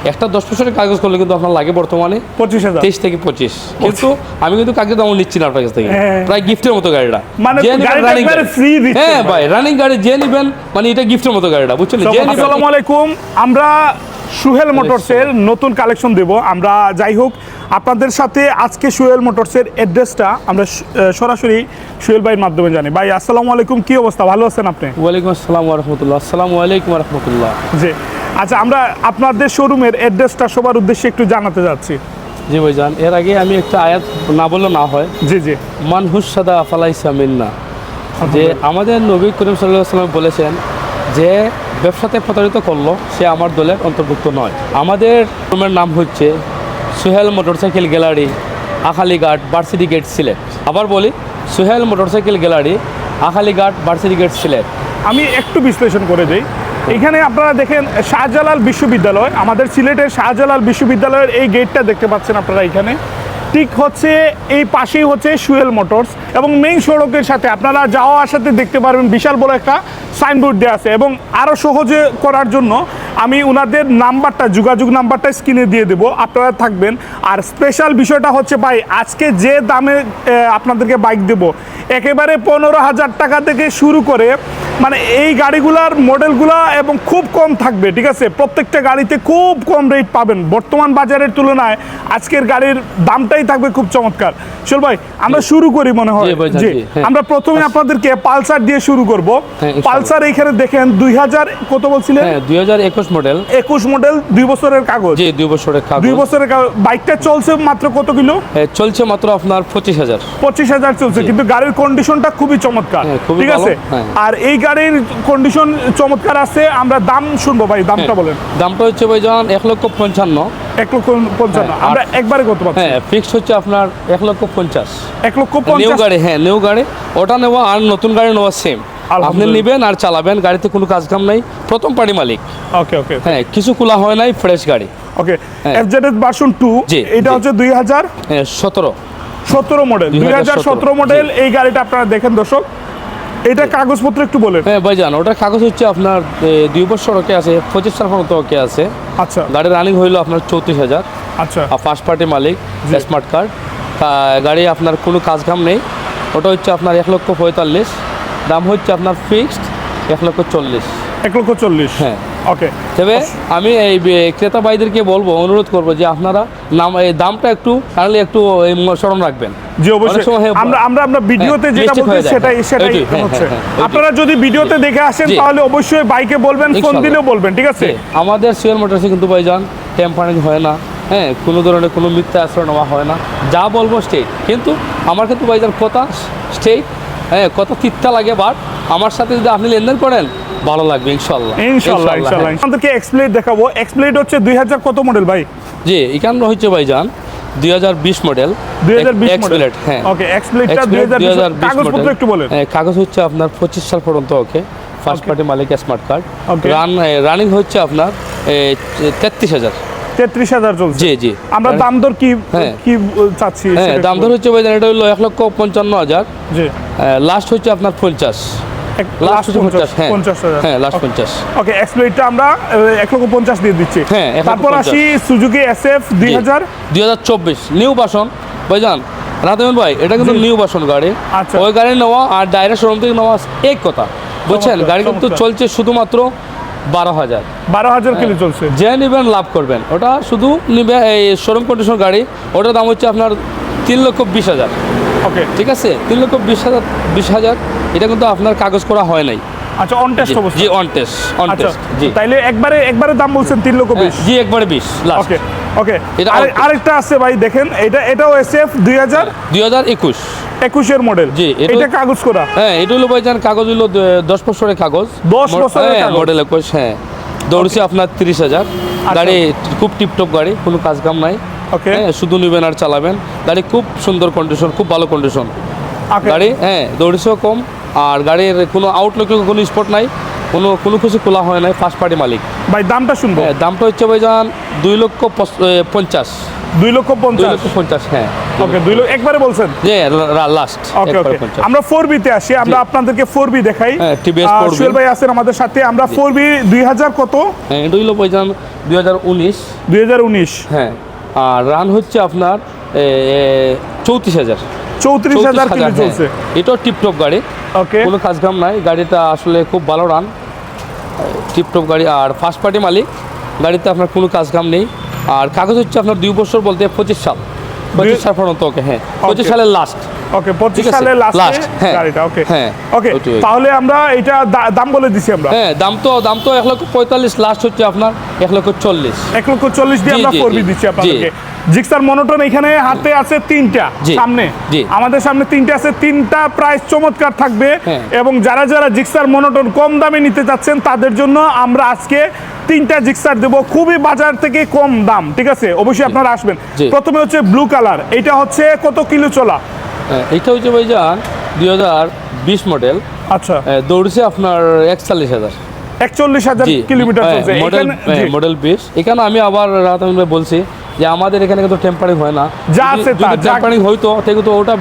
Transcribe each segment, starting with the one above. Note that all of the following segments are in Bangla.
একটা 10 বছরের কাগজ করলে কিন্তু আপনার লাগে বর্তমানে 25,000 23 থেকে 25। কিন্তু আমি কিন্তু কাগজ দাম নিচ্ছি না আপনার কাছ থেকে, হ্যাঁ। প্রায় গিফটের মতো গাড়িটা। মানে যে নেবেন গাড়িটা running একবারে গাড়ি। free দিচ্ছেন হ্যাঁ ভাই। ভাই, রানিং গাড়ি যে নেবেন মানে এটা গিফটের মতো গাড়িটা, বুঝছেন? যে নেবেন। আসসালামু আলাইকুম, আমরা সুহেল মোটরসের নতুন কালেকশন দেব। আমরা যাই হোক আপনাদের সাথে আজকে সুহেল মোটরসের অ্যাড্রেসটা আমরা সরাসরি সুহেল ভাইয়ের মাধ্যমে জানি। ভাই আসসালামু আলাইকুম, কি অবস্থা, ভালো আছেন আপনি? ওয়ালাইকুম আসসালাম ওয়া রাহমাতুল্লাহ। আসসালামু আলাইকুম ওয়া রাহমাতুল্লাহ। জি আচ্ছা, আমরা আপনাদের শোরুমের অ্যাড্রেসটা সবার উদ্দেশ্যে একটু জানাতে যাচ্ছি। জি ভাইজান, এর আগে আমি একটা আয়াত না বললে না হয়, জি জি, মান হুসাদা ফালাইসা মিন্না, যে আমাদের নবী করিম সাল্লাল্লাহু আলাইহি ওয়াসাল্লাম বলেছেন যে ব্যবসাতে প্রতারিত করলো সে আমার দলের অন্তর্ভুক্ত নয়। আমাদের শোরুমের নাম হচ্ছে Suhel motorcycle gallery, Akhalighat, varsity gate, Sylhet. আবার বলি, Suhel motorcycle gallery, Akhalighat, varsity gate, Sylhet. আমি একটু বিশ্লেষণ করে দিই। এখানে আপনারা দেখেন শাহজালাল বিশ্ববিদ্যালয়, আমাদের সিলেটের শাহজালাল বিশ্ববিদ্যালয়ের এই গেটটা দেখতে পাচ্ছেন আপনারা। এখানে ঠিক হচ্ছে এই পাশেই হচ্ছে সুহেল মোটরস, এবং মেইন সড়কের সাথে আপনারা যাওয়া আসাতে দেখতে পারবেন বিশাল বড় একটা সাইনবোর্ড দেওয়া আছে। এবং আরও সহজে করার জন্য আমি ওনাদের নাম্বারটা, যোগাযোগ নাম্বারটা স্ক্রিনে দিয়ে দেবো, আপনারা থাকবেন। আর স্পেশাল বিষয়টা হচ্ছে ভাই, আজকে যে দামে আপনাদেরকে বাইক দেবো একেবারে 15,000 টাকা থেকে শুরু করে, মানে এই গাড়িগুলার মডেলগুলা এবং খুব কম থাকবে, ঠিক আছে? প্রত্যেকটা গাড়িতে খুব কম রেট পাবেন বর্তমান বাজারের তুলনায়। আজকের গাড়ির দামটাই থাকবে খুব চমৎকার। চল ভাই আমরা শুরু করি মনে হয়। জি, আমরা প্রথমে আপনাদেরকে পালসার দিয়ে শুরু করব। পালসার এইখানে দেখেন 2000 কত বলছিলেন? 2021 মডেল। 21 মডেল, 2 বছরের কাগজ। জি, 2 বছরের কাগজ। 2 বছরের কাগজ। বাইকটা চলছে মাত্র কত কিলো? চলছে মাত্র আপনার 25,000। 25,000 চলছে, কিন্তু গাড়ির কন্ডিশনটা খুবই চমৎকার, ঠিক আছে? আর এই গাড়ির কন্ডিশন চমৎকার আছে। আমরা দাম শুনবো ভাই, দামটা বলেন। দামটা হচ্ছে ভাইজান 1,55,000। 1,55,000 আমরা একবারে কত পাচ্ছি? হ্যাঁ, ফিক্সড হচ্ছে আপনার 1,50,000। 1,50,000 নিউ গাড়ি, হ্যাঁ নিউ গাড়ি। ওটা নেওয়া আর নতুন গাড়ি নেওয়া সেম। আপনি নেবেন আর চালাবেন, গাড়িতে কোনো কাজ কাম নাই, প্রথম পার্টি মালিক। ওকে ওকে, হ্যাঁ, কিছু খোলা হয় নাই, ফ্রেশ গাড়ি। ওকে, এফজেড ভার্সন 2, এটা হচ্ছে 2017 মডেল। 2017 মডেল এই গাড়িটা আপনারা দেখেন দর্শক। এটা কাগজপত্র একটু বলেন। হ্যাঁ ভাইজান, ওটার কাগজ হচ্ছে আপনার 2 বছর ওকে আছে, 25 সাল পর্যন্ত ওকে আছে। আচ্ছা, গাড়ি রানিং হইলো আপনার 34,000। আচ্ছা, আর ফার্স্ট পার্টি মালিক, স্মার্ট কার্ড। গাড়ি আপনার কোনো কাজ কাম নেই। ওটা হচ্ছে আপনার 1,45,000। দাম হচ্ছে আপনার ফিক্সড 1,40,000। 1,40,000, হ্যাঁ। ওকে, তবে আমি এই ক্রেতা ভাইদেরকে বলবো, অনুরোধ করবো যে আপনারা এই দামটা একটু কাইন্ডলি একটু স্মরণ রাখবেন। জি অবশ্যই। আমরা ভিডিওতে যেটা বলছি সেটাই হচ্ছে। আপনারা যদি ভিডিওতে দেখে আসেন তাহলে অবশ্যই বাইকে বলবেন, ফোন দিলেও বলবেন, ঠিক আছে? আমাদের সুহেল মোটরসে কিন্তু ভাইজান টেম্পারিং হয় না, হ্যাঁ, কোনো ধরনের কোনো মিথ্যা আশ্রয় নেওয়া হয় না। যা বলবো স্টেট, কিন্তু আমার কিন্তু ভাইজান কথা স্টেট, হ্যাঁ, কত তিত্তা লাগে, বাট আমার সাথে যদি আপনি লেনদেন করেন ভালো লাগবে ইনশাআল্লাহ। ইনশাআল্লাহ ইনশাআল্লাহ। আমাদেরকে এক্সপ্লেইন দেখাবো। এক্সপ্লেইন হচ্ছে 2000 কত মডেল ভাই? জি, এখানে হচ্ছে ভাইজান 2020 মডেল। 2020 মডেল, হ্যাঁ। ওকে, এক্সপ্লেইনটা 2020। কাগজপত্র একটু বলেন। হ্যাঁ, কাগজ হচ্ছে আপনার 25 সাল পর্যন্ত ওকে, ফার্স্ট পার্টি মালিক, স্মার্ট কার্ড। রানিং হচ্ছে আপনার 33,000। 33,000 চলছে। জি জি। আমরা দাম দর কি চাচ্ছি? হ্যাঁ, দাম দর হচ্ছে ভাইজান এটা হলো 1,55,000। জি, লাস্ট হচ্ছে আপনার 50। লাস্ট 50, হ্যাঁ 50,000, হ্যাঁ, লাস্ট 50। ওকে, এক্সপ্লেইনটা আমরা 1,50,000 দিয়ে দিচ্ছি। হ্যাঁ, তারপর আসি সুজুকি SF 2024 নিউ ভার্সন। ভাইজান রাতেন ভাই, এটা কিন্তু নিউ ভার্সন গাড়ি। আচ্ছা, ওই গাড়ি নেওয়া আর ডাইরেক্ট শোরুম থেকে নেওয়া এক কথা, বুঝছেন? গাড়ি কিন্তু চলছে শুধুমাত্র 12,000 কিলো চলছে। যে নেবেন লাভ করবেন। ওটা শুধু নিবে এই শোরুম কন্ডিশন গাড়ি। ওটার দাম হচ্ছে আপনার 3,20,000। ওকে, ঠিক আছে, 3,20,000। এটা কিন্তু আপনার কাগজ করা হয় নাই। আচ্ছা, অন টেস্ট অবস্থা। জি, অন টেস্ট, অন টেস্ট। জি, তাইলে একবারে দাম বলছেন 3,20,000? জি, একবারে 20 লাস্ট। ওকে ওকে, এটা আরেকটা আছে ভাই, দেখেন এটাও SF 2021 এর মডেল। জি, এটা কাগজ করা। হ্যাঁ, এটা হলো ভাইজান কাগজ হলো 10 বছরের কাগজ। 10 বছরের কাগজ, মডেল 21। হ্যাঁ, দৌড়ছে আপনার 30,000। গাড়ি খুব টিপটপ গাড়ি, কোনো কাজ কাম নাই। ওকে, হ্যাঁ, শুধু নেবেন আর চালাবেন। গাড়ি খুব সুন্দর কন্ডিশন, খুব ভালো কন্ডিশন গাড়ি। হ্যাঁ, দৌড়ছেও কম, আর গাড়ির কোনো আউটলুকে কোনো স্পট নাই, কোনো কিছু খোলা হয় নাই, ফার্স্ট পার্টি মালিক। ভাই দামটা শুনবো। দামটা হচ্ছে ভাইজান 2,50,000। 2,50,000 হ্যাঁ। ওকে 2 লক্ষ একবারে বলছেন যে লাস্ট ওকে ওকে আমরা 4B তে আসি আমরা আপনাদেরকে 4B দেখাই হ্যাঁ, TVS 4B সুহেল ভাই আছেন আমাদের সাথে আমরা 4B 2000 কত হ্যাঁ, এটা হলো ভাইজান 2019 হ্যাঁ আর রান হচ্ছে আপনার 34,000 কিলো চলছে এটাও টিপটপ গাড়ি, ওকে কোনো কাজ কাম নাই, গাড়িটা আসলে খুব ভালো রান, টিপটপ গাড়ি। আর ফার্স্ট পার্টি মালিক, গাড়িতে আপনার কোনো কাজ কাম নেই। আর কাগজ হচ্ছে আপনার 2 বছর বলতে 25 সাল পর্যন্ত। ওকে হ্যাঁ, 25 সালের লাস্ট। ওকে 25 ঠিক আছে, সালের last, লাস্টে হ্যাঁ, গাড়িটা ওকে হ্যাঁ, ওকে ওইটাই। তাহলে আমরা এটা দাম বলে দিছি আমরা হ্যাঁ, দাম তো 1,45,000, লাস্ট হচ্ছে আপনার 1,40,000। 1,40,000 দিয়ে জি, আমরা জি, 4B জি, দিচ্ছি জি। আপনাদেরকে জিক্সার মনোটন এখানে হাতে আছে 3টা জি, সামনে জি। আমাদের সামনে 3টা আছে, 3টা প্রাইস চমৎকার থাকবে হ্যাঁ। এবং যারা যারা জিক্সার মনোটন কম দামে নিতে চাচ্ছেন তাদের জন্য আমরা আজকে 3টা জিক্সার দেব খুবই বাজার থেকে কম দাম, ঠিক আছে? অবশ্যই আপনারা আসবেন। জি। প্রথমে হচ্ছে ব্লু কালার, এটা হচ্ছে কত কিলো চলা? হ্যাঁ, এটা হচ্ছে ভাইজান 2020 মডেল, আচ্ছা দৌড়ছে আপনার 41,000। 41,000 কিলোমিটার চলছে মডেল এখানে জি। মডেল 20। এখানে আমি আবার রাতান ভাই বলছি যে আমাদের এখানে কিন্তু টেম্পারিং হয় না, যা আছে তা, যা- টেম্পারিং হইতো কিন্তু ওটা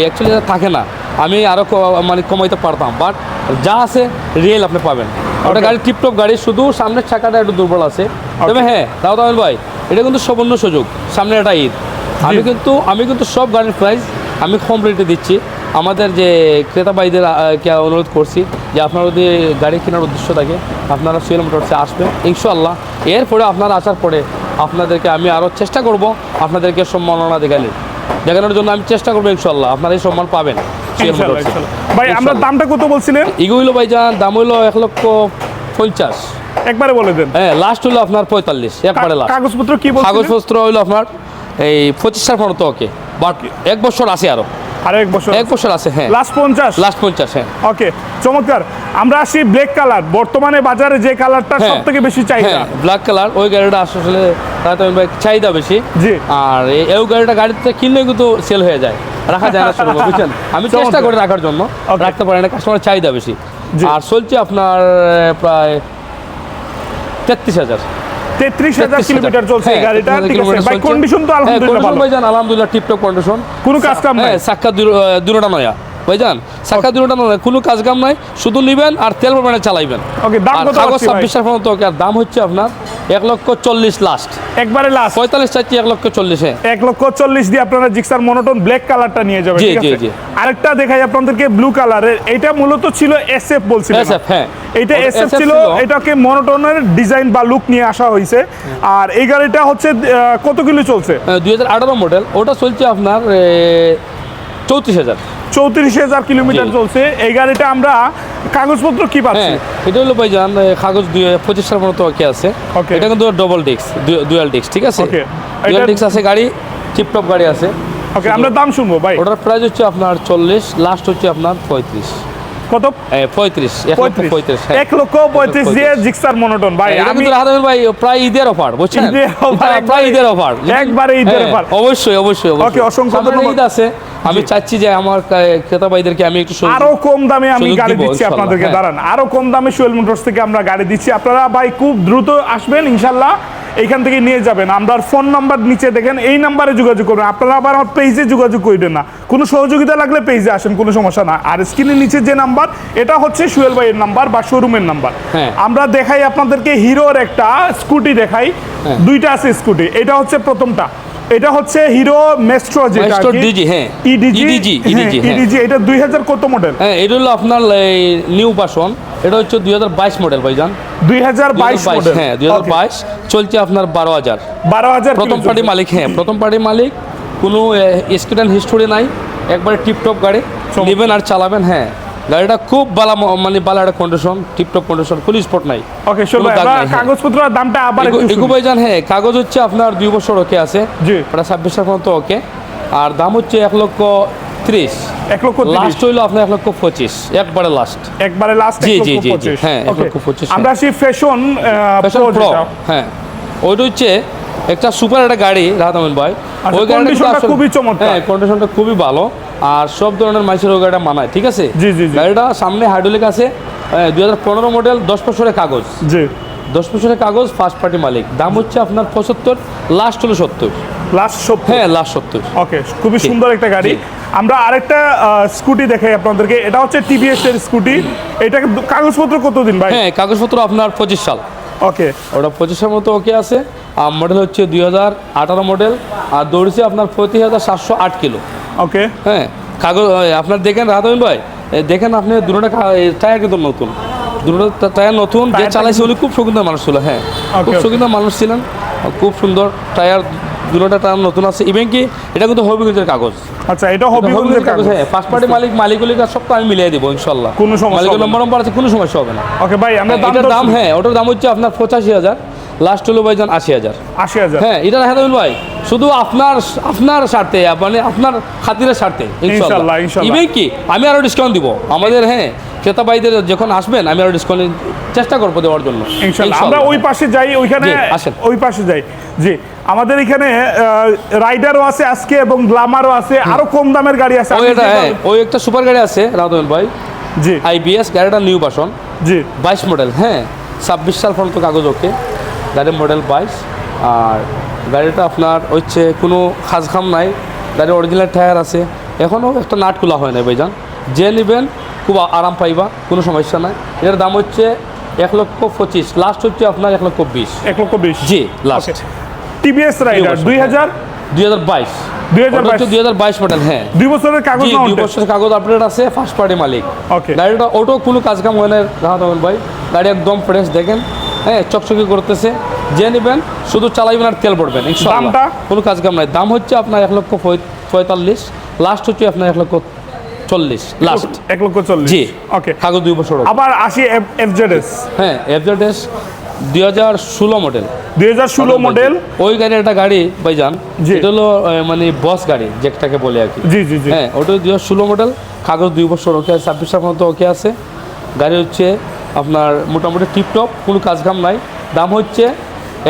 অ্যাকচুয়ালি থাকে না, আমি আরো মানে কমাইতে পারতাম, বাট যা আছে রিয়েল আপনি পাবেন। ওটা Okay. গাড়ি টিপটপ গাড়ি, শুধু সামনের চাকাটা একটু দুর্বল আছে। তবে হ্যাঁ রাতান ভাই, এটা কিন্তু সুবর্ণ সুযোগ, সামনে একটা ঈদ, আমি কিন্তু সব গাড়ির প্রাইস আমি কম রেটে দিচ্ছি। আমাদের যে ক্রেতা ভাইদের কে অনুরোধ করছি যে আপনারা যদি গাড়ি কেনার উদ্দেশ্য থাকে আপনারা সুহেল মোটরসে আসবেন ইনশাআল্লাহ। এরপরে আপনারা আসার পরে আপনাদেরকে আমি আরও চেষ্টা করব আপনাদেরকে সম্মাননা দেখানোর জন্য আমি চেষ্টা করবো ইনশাআল্লাহ, আপনারা এই সম্মান পাবেন সুহেল ইনশাআল্লাহ, মোটরসে। ইনশাআল্লাহ। ভাই আমরা দামটা কত বলছিলেন? এগুলো হইলো ভাইজান, দাম হইলো 1,50,000। একবারে বলে দেন। হ্যাঁ, লাস্ট হইলো আপনার 45, একবারে লাস্ট। কাগজপত্র কি বলছিলেন? কাগজপত্র হইলো আপনার এই 25 সাল পর্যন্ত। ওকে, বাট 1 বছর আছে, আরো আর 1 বছর 1 বছর আছে। হ্যাঁ, লাস্ট 50 লাস্ট 50। হ্যাঁ ওকে চমৎকার। আমরা আসি ব্ল্যাক কালার, বর্তমানে বাজারে যে কালারটা হ্যাঁ, সবথেকে বেশি চাহিদা। হ্যাঁ, ব্ল্যাক কালার, ওই গাড়িটা আসলে চাহিদা বেশি। জি। আর এই গাড়িতে কিনলে কিন্তু সেল হয়ে যায়, রাখা যায় না শুরু, বুঝছেন? আমি চেষ্টা চমৎকার। করি রাখার জন্য, Okay. রাখতে পারি না, কাস্টমারের চাহিদা বেশি। জি। আর চলছে আপনার প্রায় 33,000। 33,000 কিলোমিটার চলছে এই হ্যাঁ, গাড়িটা, 33,000 ঠিক আছে কিলোমিটার ভাই? চলছে। কন্ডিশন তো হ্যাঁ, আলহামদুলিল্লাহ condition ভালো। ভাইজান আলহামদুলিল্লাহ টিপটপ কন্ডিশন, কোনো কাজ কাম নাই। হ্যাঁ, চাক্কা দুটোটা নয়া ভাইজান, চাক্কা দুটোটা নয়, কোনো কাজ কাম নাই, শুধু নিবেন আর তেল ভরবেন চালাইবেন। ওকে দাম আর কত কাগজ রাখছি ভাই? 26 সাল পর্যন্ত। ওকে, আর দাম হচ্ছে আপনার 1,40,000 লাস্ট, একবারে লাস্ট 45 চাচ্ছি 1,40,000। হ্যাঁ 1,40,000 দিয়ে আপনারা জিক্সার মনোটন ব্ল্যাক কালারটা নিয়ে যাবেন, জি, ঠিক আছে? জি, জি। আরেকটা দেখাই আপনাদেরকে ব্লু কালারের, এটা মূলত ছিল এসএফ বলছিলেন। SF, হ্যাঁ। এটা ওটা এসএফ SF ছিল, এটাকে মনোটনের ডিজাইন বা লুক নিয়ে আসা হয়েছে। আর এই গাড়িটা হচ্ছে কত কিলো চলছে? 2018 মডেল, ওটা চলছে আপনার 34,000। 34,000 কিলোমিটার জি। চলছে এই গাড়িটা। আমরা কাগজপত্র কি পাচ্ছি? হ্যাঁ, এটা হলো ভাইজান কাগজ 25 সাল পর্যন্ত ওকে আছে। Okay. এটা কিন্তু ডবল ডিস্ক, ডুয়াল ডিস্ক, ঠিক আছে? Okay. ডুয়াল এটা- ডিস্ক আছে গাড়ি, টিপটপ গাড়ি আছে। ওকে আমরা দাম শুনবো ভাই। ওটার প্রাইস হচ্ছে আপনার 40, লাস্ট হচ্ছে আপনার 35। কত? 35, 1,35,000। হ্যাঁ। 1,35,000 দিয়ে জিক্সার মনোটন ভাই। এটা আমি কিন্তু রাহাত ভাই প্রায় ঈদের অফার, বুঝছেন? ঈদের offer, এটা প্রায় ঈদের অফার, একবারে ঈদের হ্যাঁ, offer। অবশ্যই অবশ্যই Okay, অবশ্যই। অসংখ্য সামনে ধন্যবাদ। ঈদ আছে, আমি চাচ্ছি যে আমার ক্রেতা ভাইদেরকে আমি একটু আরো কম দামে আমি সুযোগ গাড়ি দিব, দিচ্ছি ইনশাল্লাহ, আপনাদেরকে, হ্যাঁ। দাঁড়ান। আরো কম দামে সোহেল মোটরস থেকে আমরা গাড়ি দিচ্ছি। আপনারা ভাই খুব দ্রুত আসবেন ইনশাল্লাহ, এইখান থেকে নিয়ে যাবেন। আমরা ফোন নাম্বার নিচে দেখেন, এই নাম্বারে যোগাযোগ করবেন। আপনারা আবার আমার পেজে যোগাযোগ করবেন না, কোনো সহযোগিতা লাগলে পেজে আসেন, কোনো সমস্যা না। আর স্ক্রিনের নিচে যে নাম্বার, এটা হচ্ছে সোহেল ভাইয়ের নাম্বার বা শোরুমের নাম্বার। হ্যাঁ। আমরা দেখাই আপনাদেরকে হিরোর একটা স্কুটি দেখাই, হ্যাঁ। দুইটা আছে স্কুটি। এটা হচ্ছে প্রথমটা, এটা হচ্ছে হিরো মেস্ট্রো, যেটা Maestro DG, হ্যাঁ। EDG, হ্যাঁ। ইডিজি। এটা 2000 কত মডেল? হ্যাঁ, এটা হলো আপনার নিউ ভার্সন, এটা হচ্ছে 2022 মডেল ভাইজান। 2022 মডেল। হ্যাঁ, 2022 চলছে আপনার 12,000। 12,000 প্রথম পার্টি মালিক, হ্যাঁ, প্রথম পার্টি মালিক, কোনো স্ক্যান হিস্টোরি নাই, একবারে টিপটপ গাড়ি, নেবেন আর চালাবেন। হ্যাঁ, গাড়িটা খুব মানে ভালো একটা কন্ডিশন, টিপটপ কন্ডিশন, কোনো স্পট নাই। ওকে শোন কোনো ভাই, দাগ আমরা নাই, হ্যাঁ। কাগজপত্র আর দামটা আবার একটু এগু শুনি। ভাইজান, হ্যাঁ, কাগজ হচ্ছে আপনার 2 বছর ওকে আছে, জি। ওটা 26 সাল পর্যন্ত ওকে। আর দাম হচ্ছে 1,30,000। 1,30,000 লাস্ট হইলো আপনার 1,25,000, একবারে লাস্ট। একবারে লাস্ট জি, জি, জি, 1,25,000 হ্যাঁ, ওকে। 1,25,000, আমরা আসি ফ্যাশন Passion প্রো। Pro, হ্যাঁ, ওইটা হচ্ছে একটা সুপার একটা গাড়ি রাহাত আমিন ভাই। আচ্ছা, ওই গাড়িটা কিন্তু conditionটা আসলে- খুবই চমৎকার। হ্যাঁ, কন্ডিশনটা খুবই ভালো, আর সব ধরনের মানুষের ওই গাড়িটা মানায়, ঠিক আছে? জি, জি, জি। গাড়িটা সামনে হাইড্রোলিক আছে, 2015 মডেল, 10 বছরের কাগজ, জি 10 বছরের কাগজ, ফার্স্ট পার্টি মালিক, দাম হচ্ছে আপনার 75, লাস্ট হলো 70। লাস্ট 70? হ্যাঁ, লাস্ট 70। ওকে, খুবই জি। সুন্দর একটা গাড়ি। জি। আমরা আরেকটা স্কুটি দেখাই আপনাদেরকে, এটা হচ্ছে টিভিএস এর স্কুটি। এটা কাগজপত্র কতদিন ভাই? হ্যাঁ, কাগজপত্র আপনার 25 সাল, ওকে, ওটা 25-এর মতো ওকে আছে। আর মডেল হচ্ছে 2018 মডেল, আর দৌড়ছে আপনার 35,708 কিলো। ওকে, হ্যাঁ, কাগজ আপনার দেখেন রাহাতুল ভাই, দেখেন আপনি দুটোটা টায়ার কিন্তু নতুন, দুটো টায়ার নতুন। যে টায়ারটা চালাইছে উনি খুব শৌখিনদার মানুষ ছিল। হ্যাঁ, Okay, খুব okay. শৌখিনদার মানুষ ছিলেন, খুব সুন্দর টায়ার, দুটোটা টায়ার নতুন আছে। ইভেন কি এটা কিন্তু হবিগঞ্জের কাগজ, আচ্ছা, এটা হবিগঞ্জের হবিগঞ্জের কাগজ। কাগজ। হ্যাঁ, ফার্স্ট পার্টি মালিকগুলির কাজ সব তো আমি মিলিয়ে দেবো ইনশাল্লাহ, কোনো সমস্যা মালিকের হবে না। নম্বর আছে, কোনো সমস্যা হবে না। ওকে ভাই, আমরা এটার দাম, হ্যাঁ ওটার দাম হচ্ছে আপনার 85,000, লাস্ট হলো ভাইজান 80,000। 80,000। হ্যাঁ, এটা রাহাতুল ভাই শুধু আপনার স্বার্থে, মানে আপনার খাতিরের স্বার্থে ইনশাল্লাহ, ইনশাল্লাহ। ইভেন কি আমি আরো ডিসকাউন্ট দিব আমাদের, হ্যাঁ ক্রেতা ভাইদের যখন আসবেন আমি আরো ডিসকাউন্ট চেষ্টা করবো দেওয়ার জন্য ইনশাল্লাহ। আমরা ওই পাশে যাই, ওইখানে জি, আসেন। ওই পাশে যাই। জি, আমাদের এখানে রাইডারও আছে আজকে এবং গ্লামারও আছে, আরো কম দামের গাড়ি আছে। ওই আপনি এটা, যেটা- হ্যাঁ ওই একটা সুপার গাড়ি আছে রাহাতুল ভাই, জি IBS গাড়িটা নিউ ভার্সন, জি 22 মডেল। হ্যাঁ, 26 সাল পর্যন্ত কাগজ ওকে, গাড়ির মডেল 22। আর গাড়িটা আপনার হচ্ছে কোনো খাম নাই, গাড়ির অরিজিনাল টায়ার আছে, এখনও একটা নাট খোলা হয় না ভাইজান। যে নেবেন খুব আরাম পাইবা, কোনো সমস্যা নাই। এটার দাম হচ্ছে 1,25,000, লাস্ট হচ্ছে আপনার 1,20,000। 1,20,000। জি, লাস্ট। TVS Raider 2000 2022 2022 model. হ্যাঁ, 2 বছরের কাগজ জি, না 2 বছরের কাগজ আপডেট আছে, ফার্স্ট পার্টি মালিক। Okay. গাড়িটা ওটো কোনো কাজ কাম হয় না রাহাতুল ভাই, গাড়ি একদম ফ্রেশ, দেখেন হ্যাঁ চকচকে করতেছে। যে নেবেন শুধু চালাইবেন আর তেল পড়বেন ইনশাআল্লাহ, দামটা? কোনো কাজ কাম নাই। দাম হচ্ছে আপনার 1,45,000, লাস্ট হচ্ছে আপনার 1,40,000 লাস্ট। 1,40,000। জি, ওকে, কাগজ 2 বছর। আবার আসি এফজেডএস হ্যাঁ, FZS 2016 মডেল, 2016 মডেল। ওই গাড়ির একটা গাড়ি ভাইজান, জি। এটা হলো মানে বস গাড়ি যেটাকে বলে আর কি। জি জি জি হ্যাঁ, ওটা 2016 মডেল, কাগজ 2 বছর ওকে আছে, 26 সাল পর্যন্ত ওকে আছে। গাড়ি হচ্ছে আপনার মোটামুটি টিপটপ, কোনো কাজ কাম নাই। দাম হচ্ছে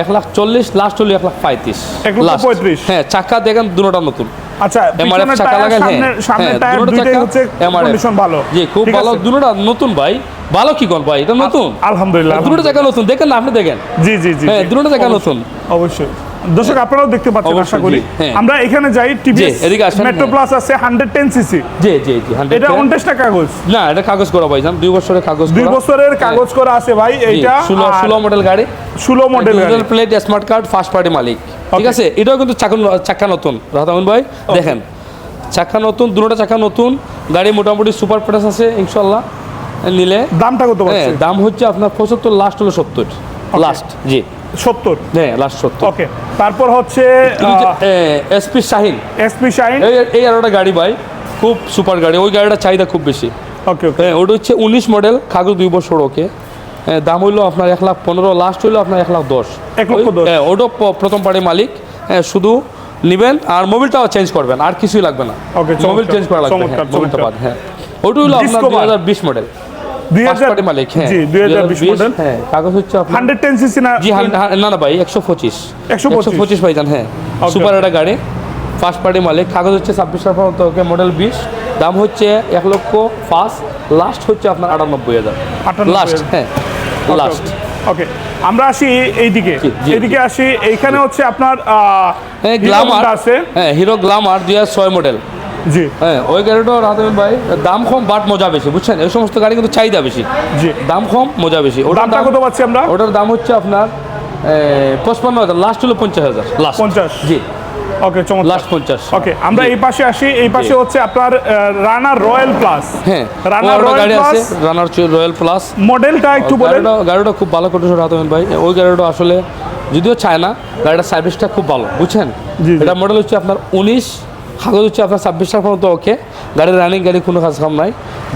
1,40,000, লাস্ট হলো 1,35,000। 1,35,000 হ্যাঁ, চাকা দেখেন দুটোটা নতুন, আচ্ছা, MRF পিছনের চাকা টায়ার, লাগাই। হ্যাঁ সামনের টায়ার দুটোটা দুইটাই চাকা হচ্ছে MRF। কন্ডিশন ভালো। জি, খুব ঠিক ভালো, আছে? দুটোটা নতুন ভাই। ভালো কি কোন ভাই, এটা নতুন, আলহামদুলিল্লাহ। দুটোটা চাকা নতুন, দেখেন না আপনি, দেখেন। জি জি জি হ্যাঁ, জি। দুটোটা চাকা অবশ্যই, নতুন। অবশ্যই। দর্শক আপনারাও দেখতে পাচ্ছেন অবশ্যই, আশা করি। জি, হ্যাঁ। আমরা এখানে যাই, টিভিএস এদিকে আসেন, মেট্রো হ্যাঁ। প্লাস আছে 110 সিসি। জি জি জি, 100 এটা 29 টা কাগজ, না এটা কাগজ করা ভাইজান, 2 বছরের কাগজ 2 করা। বছরের কাগজ করা আছে ভাই। এইটা 16 মডেল গাড়ি, 16 মডেল গাড়ি। Digital plate, smart card, first party মালিক। ঠিক আছে, এটাও কিন্তু চাকা নতুন রাহাতুল ভাই, দেখেন চাকা নতুন, দুটোটা চাকা নতুন। গাড়ি মোটামুটি সুপার ফ্রেশ আছে ইনশাল্লাহ, নিলে। দামটা কত হ্যাঁ, পাচ্ছে? দাম হচ্ছে আপনার 75, লাস্ট হলো 70, লাস্ট। জি 70। হ্যাঁ, লাস্ট 70। ওকে, তারপর হচ্ছে SP শাহিন, এসপি শাইন। এই আরোটা গাড়ি ভাই, খুব সুপার গাড়ি, ওই গাড়িটা চাহিদা খুব বেশি। ওকে ওকে, হ্যাঁ, ওটা হচ্ছে 19 মডেল, কাগজ 2 বছর ওকে। হ্যাঁ, দাম হইলো আপনার 1,15,000, লাস্ট হইলো আপনার 1,10,000। 1,10,000 হ্যাঁ, ওটা প্রথম পার্টি মালিক। হ্যাঁ, শুধু নেবেন আর মোবিলটাও চেঞ্জ করবেন, আর কিছুই লাগবে না। Okay, মোবিল চমৎকার, চেঞ্জ করা লাগবে, চমৎকার, হ্যাঁ, মোবিলটা চমৎকার। বাদ। হ্যাঁ, ওটা হইলো আপনার Discover। 2020 মডেল, ফার্স্ট পার্টি মালিক। হ্যাঁ, জি 2020 মডেল। হ্যাঁ, কাগজ হচ্ছে আপনার 110 সিসি না? জি, না না ভাই, 125 125 ভাইজান। হ্যাঁ, সুপার একটা গাড়ি, ফার্স্ট পার্টি মালিক। কাগজ হচ্ছে 26 সাল পর্যন্ত ওকে, মডেল 20। দাম হচ্ছে 1,05,000, লাস্ট হচ্ছে আপনার 98,000 লাস্ট। হ্যাঁ, লাস্ট। ওকে, আমরা আসি এইদিকে। জি, জি, এইদিকে আসি, এইখানে হচ্ছে আপনার হ্যাঁ, Hero গ্লামার Honda আছে। হ্যাঁ, হিরো গ্লামার 2006 মডেল। জি হ্যাঁ, ওই গাড়িটাও রাহাতুল ভাই দাম কম বাট মজা বেশি, বুঝছেন? এই সমস্ত গাড়ি কিন্তু চাহিদা বেশি, জি। দাম কম মজা বেশি। দামটা কত পাচ্ছি আমরা? ওটার দাম হচ্ছে আপনার 55,000, লাস্ট হলো 50,000 লাস্ট। 50? জি, ওকে, চমৎকার। লাস্ট 50। ওকে, আমরা জি। এই পাশে আসি। এই পাশে জি। হচ্ছে আপনার রানার রয়্যাল প্লাস। হ্যাঁ, রানার ওটা রয়্যাল গাড়ি আছে, প্লাস রানার রয়্যাল প্লাস। মডেলটা একটু বলেন। গাড়িটা খুব ভালো কন্ডিশন রাহাতুল ভাই। ওই গাড়িটা আসলে যদিও চায় না, গাড়িটার সার্ভিসটা খুব ভালো, বুঝছেন? জি, জি। এটা মডেল হচ্ছে আপনার 19, কাগজ হচ্ছে আপনার 26 সাল পর্যন্ত ওকে। গাড়ির রানিং গাড়ি, কোনো কাজ কাম নাই।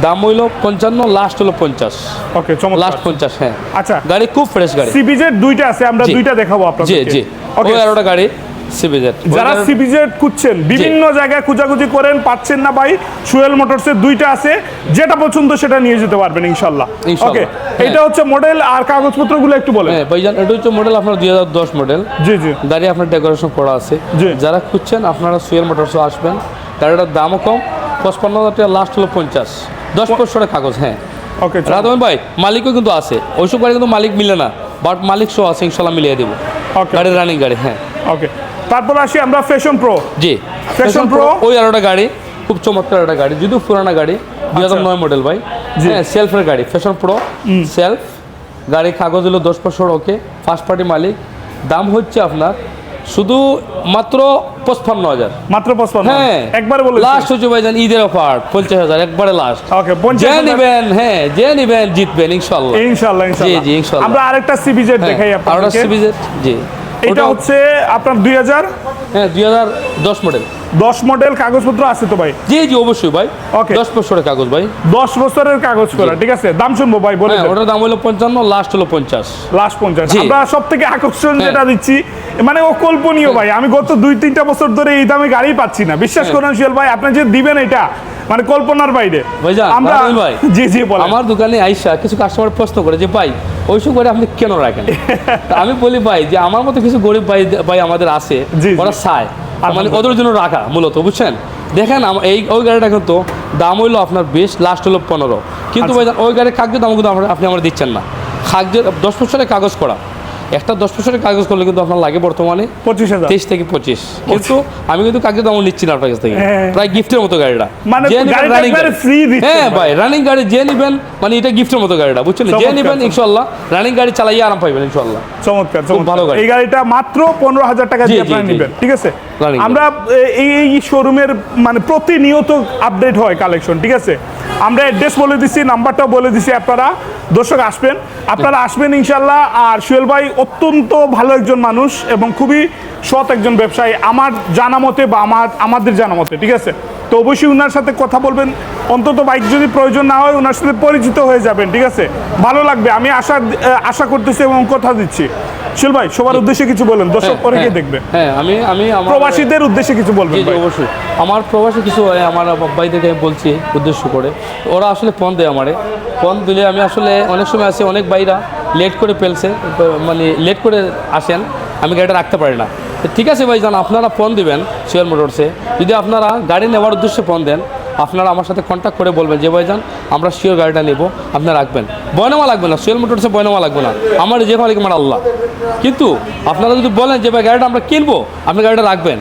দাম হইলো 55, লাস্ট হলো 50। ওকে, চমৎকার। লাস্ট 50। হ্যাঁ, আচ্ছা, গাড়ি খুব ফ্রেশ গাড়ি। সিবিজেড দুইটা আছে, আমরা জি। দুইটা দেখাবো জি আপনাদের। জি, ওকে, ওই আরোটা গাড়ি সিবিজেড। যারা সিবিজেড খুঁজছেন, বিভিন্ন জায়গায় খোঁজাখুঁজি করেন, পাচ্ছেন না ভাই, সুয়েল মোটরসের দুইটা আছে, যেটা পছন্দ সেটা নিয়ে যেতে পারবেন ইনশাল্লাহ। ইনশাল্লাহ, ওকে, হ্যাঁ। এটা হচ্ছে মডেল আর কাগজপত্রগুলো একটু বলেন। হ্যাঁ ভাইজান, এটা হচ্ছে মডেল আপনার 2010 মডেল। জি জি গাড়ি আপনার ডেকোরেশন করা আছে। জি। যারা খুঁজছেন আপনারা সুয়েল মোটরসও আসবেন। গাড়িটার দামও কম, 55,000 টাকা, লাস্ট হলো 50, 10 বছরের কাগজ। হ্যাঁ, ওকে, রাধবন ভাই মালিকও কিন্তু আছে, ওইসব গাড়ি কিন্তু মালিক মিলে না, বাট মালিক সহ আছে, ইনশাল্লাহ মিলিয়ে দেবো। ওকে গাড়ি রানিং গাড়ি, হ্যাঁ। ওকে, তারপর আসি আমরা ফ্যাশন প্রো। জি, Passion Pro? ওই আরেকটা গাড়ি, খুব চমৎকার একটা গাড়ি, যদিও পুরানা গাড়ি, 2009 মডেল ভাই। জি। হ্যাঁ, সেলফের গাড়ি, ফ্যাশন প্রো সেলফ গাড়ি, কাগজ হলো 10% ওকে, ফার্স্ট পার্টি মালিক। দাম হচ্ছে আপনার শুধু মাত্র 55,000। মাত্র 55। হ্যাঁ, একবারে বলে লাস্ট হচ্ছে ভাইজান ঈদের অফার 50,000, একবারে লাস্ট। ওকে, যে 50,000 নিবেন, হ্যাঁ যে নিবেন জিতবেন ইনশাল্লাহ। ইনশাআল্লাহ ইনশাআল্লাহ। জি, ইনশাআল্লাহ। আমরা আরেকটা সিবিজেড দেখাই আর আপনাদেরকে। সিবিজেড, জি, এটা ওটা হচ্ছে আপনার 2010 হ্যাঁ 2010 মডেল। মডেল, কাগজপত্র আছে তো ভাই? জি জি অবশ্যই ভাই। Okay. 10 বছরের কাগজ ভাই। 10 বছরের কাগজ করা, ঠিক আছে। দাম শুনবো ভাই, বলে হ্যাঁ, ওটার দাম হলো 55, লাস্ট হলো 50। লাস্ট 50। জি। আমরা সব থেকে আকর্ষণ হ্যাঁ। যেটা দিচ্ছি, মানে অকল্পনীয় ভাই। আমি গত 2-3টা বছর ধরে এই দামে গাড়ি পাচ্ছি না। বিশ্বাস হ্যাঁ। করেন সুহেল ভাই, আপনি যে দিবেন এটা মানে কল্পনার বাইরে। ভাইজান, আমরা রাহুল ভাই, জি জি বলেন। আমার দোকানে আইসা কিছু কাস্টমার প্রশ্ন করে যে ভাই ওইসব করে আপনি কেন রাখেন? তা আমি বলি ভাই যে আমার মতো কিছু গরিব ভাই আমাদের আছে, জি, জি। ওরা চায়, মানে ওদের জন্য রাখা মূলত, বুঝছেন। দেখেন ওই গাড়িটা কিন্তু দাম হইলো আপনার 20, লাস্ট হলো 15, কিন্তু আচ্ছা। ভাইজান ওই গাড়ির কাগজের দাম কিন্তু আপনি আমার দিচ্ছেন না। কাগজের 10 বছরের কাগজ করা, একটা 10 বছরের কাগজ করলে কিন্তু আপনার লাগে বর্তমানে 25,000। 23 থেকে 25, কিন্তু আমি কিন্তু কাগজের দাম নিচ্ছি না আপনার কাছ থেকে, হ্যাঁ। প্রায় গিফটের মতো গাড়িটা। মানে যে নিবেন গাড়িটা running একবারে গাড়ি। free দিচ্ছেন হ্যাঁ ভাই। ভাই, রানিং গাড়ি যে নিবেন মানে এটা গিফটের মতো গাড়িটা, বুঝছেন। যে চমৎকার, নিবেন চমৎকার। ইনশাআল্লাহ রানিং গাড়ি চালাইয়ে আরাম পাইবেন ইনশাআল্লাহ। চমৎকার খুব ভালো চমৎকার। গাড়ি। এই গাড়িটা মাত্র 15,000 টাকা দিয়ে জি, জি, আপনারা জি। নেবেন, ঠিক আছে। Running আমরা এই শোরুমের মানে প্রতিনিয়ত আপডেট হয় কালেকশন, ঠিক আছে। আমরা অ্যাড্রেস বলে দিচ্ছি, নাম্বারটাও বলে দিচ্ছি, আপনারা দর্শক আসবেন, আপনারা আসবেন ইনশাল্লাহ। আর সুহেল ভাই অত্যন্ত ভালো একজন মানুষ এবং খুবই সৎ একজন ব্যবসায়ী, আমার জানা মতে বা আমাদের জানা মতে, ঠিক আছে। তো অবশ্যই ওনার সাথে কথা বলবেন, অন্তত বাইক যদি প্রয়োজন না হয় ওনার সাথে পরিচিত হয়ে যাবেন, ঠিক আছে। ভালো লাগবে, আমি আশা করতেছি এবং কথা দিচ্ছি। সুহেল ভাই, সবার উদ্দেশ্যে কিছু বলেন, দর্শক পরে গিয়ে দেখবে। হ্যাঁ, আমি আমার প্রবাসীদের উদ্দেশ্যে কিছু বলবেন জি জি ভাই। অবশ্যই। আমার প্রবাসী কিছু আমার ভাইদেরকে আমি বলছি উদ্দেশ্য করে, ওরা আসলে ফোন দেয় আমারে, ফোন দিলে আমি আসলে অনেক সময় আসে, অনেক ভাইরা লেট করে ফেলছে, মানে লেট করে আসেন, আমি গাড়িটা রাখতে পারি না। তো ঠিক আছে ভাই, জান আপনারা ফোন দিবেন সুহেল মোটরসে, যদি আপনারা গাড়ি নেওয়ার উদ্দেশ্যে ফোন দেন, আপনারা আমার সাথে কন্ট্যাক্ট করে বলবেন যে ভাইজান আমরা শিওর গাড়িটা নেব, আপনারা রাখবেন। বয়নামা লাগবে না, সুহেল মোটরসে বয়নামা লাগবে না, আমার যে মালিক আমার আল্লাহ। কিন্তু আপনারা যদি বলেন যে ভাই গাড়িটা আমরা কিনবো, আপনি গাড়িটা রাখবেন,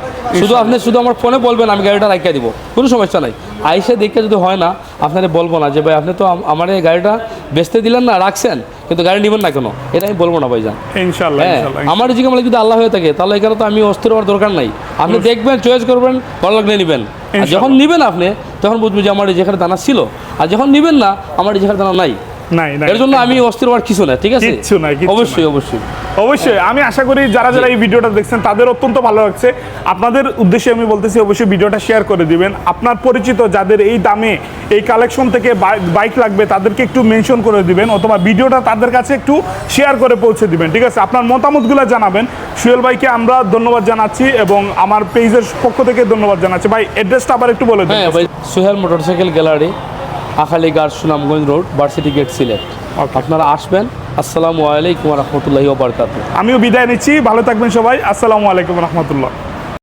শুধু আমার ফোনে বলবেন, আমি গাড়িটা রাখিয়ে দিব, কোনো সমস্যা নাই। আইসে দেখে যদি হয় না, আপনারা বলবো না যে ভাই আপনি তো আমার এই গাড়িটা বেচতে দিলেন না, রাখছেন, কিন্তু গাড়ি নেবেন না কেন, এটা আমি বলবো না ভাইজান। ইনশাআল্লাহ হ্যাঁ, ইনশাআল্লাহ। আমার জিজ্ঞাসা মালিক যদি আল্লাহ হয়ে থাকে, তাহলে এখানে তো আমি অস্থির হওয়ার দরকার নাই। আপনি দেখবেন, চয়েস করবেন, ভালো লাগলে নেবেন। আর যখন নেবেন আপনি, তখন বুঝবেন যে আমার যেখানে দানা ছিল, আর যখন নেবেন না, আমার যেখানে দানা নাই। নাই নাই, এর জন্য আমি অস্থির হওয়ার কিছু না, ঠিক আছে। কিচ্ছু নাই, কিচ্ছু অবশ্যই নাই। অবশ্যই অবশ্যই আমি আশা করি যারা যারা এই ভিডিওটা দেখছেন তাদের অত্যন্ত ভালো লাগছে। আপনাদের উদ্দেশ্যে আমি বলতেছি অবশ্যই ভিডিওটা শেয়ার করে দিবেন। আপনার পরিচিত যাদের এই দামে এই কালেকশন থেকে বাইক লাগবে তাদেরকে একটু মেনশন করে দিবেন, অথবা ভিডিওটা তাদের কাছে একটু শেয়ার করে পৌঁছে দিবেন, ঠিক আছে। আপনার মতামতগুলো জানাবেন। সুহেল ভাইকে আমরা ধন্যবাদ জানাচ্ছি এবং আমার পেজের পক্ষ থেকে ধন্যবাদ জানাচ্ছি। ভাই অ্যাড্রেসটা আবার একটু বলে দিন। হ্যাঁ ভাই, Sohel motorcycle gallery, Akhalighat, Sunamganj road, varsity gate, Sylhet. আপনারা আসবেন। আসসালামু আলাইকুম রহমতুল্লাহি ওয়া বারাকাতুহু। আমিও বিদায় নিচ্ছি, ভালো থাকবেন সবাই। আসসালামু আলাইকুম রহমতুল্লাহ।